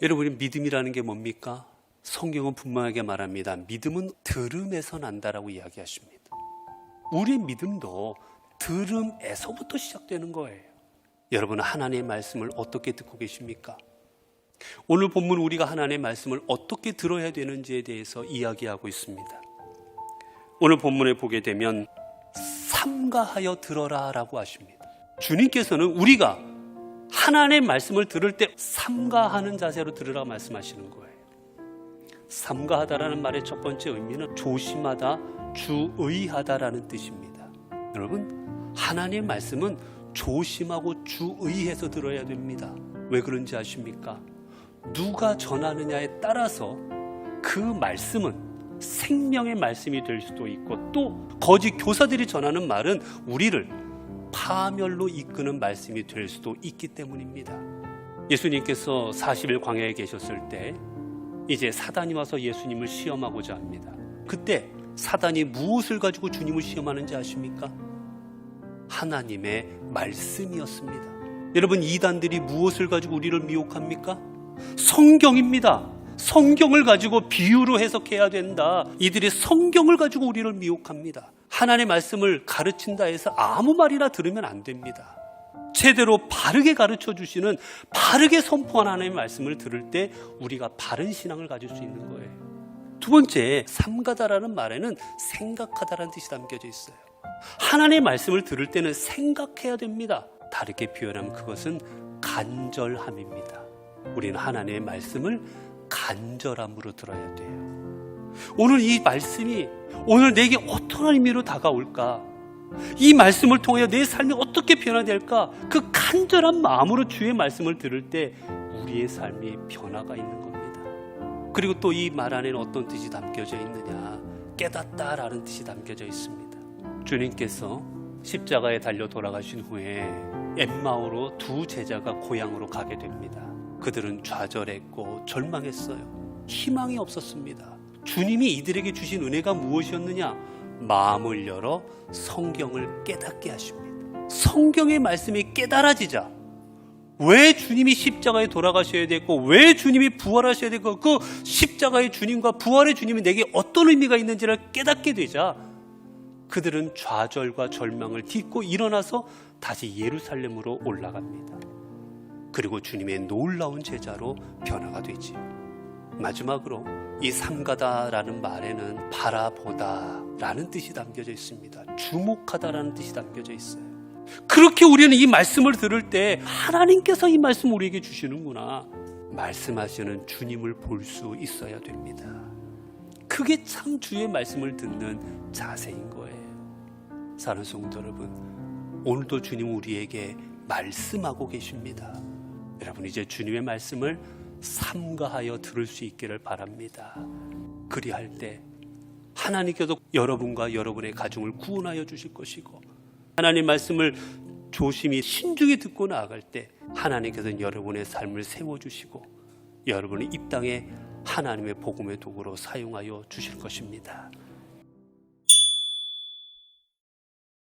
여러분, 믿음이라는 게 뭡니까? 성경은 분명하게 말합니다. 믿음은 들음에서 난다라고 이야기하십니다. 우리의 믿음도 들음에서부터 시작되는 거예요. 여러분, 하나님의 말씀을 어떻게 듣고 계십니까? 오늘 본문 우리가 하나님의 말씀을 어떻게 들어야 되는지에 대해서 이야기하고 있습니다. 오늘 본문에 보게 되면 삼가하여 들어라 라고 하십니다. 주님께서는 우리가 하나님의 말씀을 들을 때 삼가하는 자세로 들으라고 말씀하시는 거예요. 삼가하다라는 말의 첫 번째 의미는 조심하다, 주의하다라는 뜻입니다. 여러분, 하나님의 말씀은 조심하고 주의해서 들어야 됩니다. 왜 그런지 아십니까? 누가 전하느냐에 따라서 그 말씀은 생명의 말씀이 될 수도 있고, 또 거짓 교사들이 전하는 말은 우리를 파멸로 이끄는 말씀이 될 수도 있기 때문입니다. 예수님께서 40일 광야에 계셨을 때 이제 사단이 와서 예수님을 시험하고자 합니다. 그때 사단이 무엇을 가지고 주님을 시험하는지 아십니까? 하나님의 말씀이었습니다. 여러분, 이단들이 무엇을 가지고 우리를 미혹합니까? 성경입니다. 성경을 가지고 비유로 해석해야 된다. 이들이 성경을 가지고 우리를 미혹합니다. 하나님의 말씀을 가르친다 해서 아무 말이나 들으면 안 됩니다. 제대로 바르게 가르쳐 주시는, 바르게 선포한 하나님의 말씀을 들을 때 우리가 바른 신앙을 가질 수 있는 거예요. 두 번째, 삼가다라는 말에는 생각하다라는 뜻이 담겨져 있어요. 하나님의 말씀을 들을 때는 생각해야 됩니다. 다르게 표현하면 그것은 간절함입니다. 우리는 하나님의 말씀을 간절함으로 들어야 돼요. 오늘 이 말씀이 오늘 내게 어떤 의미로 다가올까? 이 말씀을 통하여 내 삶이 어떻게 변화될까? 그 간절한 마음으로 주의 말씀을 들을 때 우리의 삶이 변화가 있는 겁니다. 그리고 또 이 말 안에는 어떤 뜻이 담겨져 있느냐? 깨닫다라는 뜻이 담겨져 있습니다. 주님께서 십자가에 달려 돌아가신 후에 엠마오로 두 제자가 고향으로 가게 됩니다. 그들은 좌절했고 절망했어요. 희망이 없었습니다. 주님이 이들에게 주신 은혜가 무엇이었느냐? 마음을 열어 성경을 깨닫게 하십니다. 성경의 말씀이 깨달아지자, 왜 주님이 십자가에 돌아가셔야 됐고, 왜 주님이 부활하셔야 됐고, 그 십자가의 주님과 부활의 주님이 내게 어떤 의미가 있는지를 깨닫게 되자 그들은 좌절과 절망을 딛고 일어나서 다시 예루살렘으로 올라갑니다. 그리고 주님의 놀라운 제자로 변화가 되지요. 마지막으로 이 삼가다라는 말에는 바라보다라는 뜻이 담겨져 있습니다. 주목하다라는 뜻이 담겨져 있어요. 그렇게 우리는 이 말씀을 들을 때 하나님께서 이 말씀을 우리에게 주시는구나, 말씀하시는 주님을 볼 수 있어야 됩니다. 그게 참 주의 말씀을 듣는 자세인 거예요. 사랑하는 성도 여러분, 오늘도 주님 우리에게 말씀하고 계십니다. 여러분, 이제 주님의 말씀을 삼가하여 들을 수 있기를 바랍니다. 그리할 때 하나님께서 여러분과 여러분의 가정을 구원하여 주실 것이고, 하나님 말씀을 조심히 신중히 듣고 나아갈 때 하나님께서는 여러분의 삶을 세워주시고 여러분이 이 땅에 하나님의 복음의 도구로 사용하여 주실 것입니다.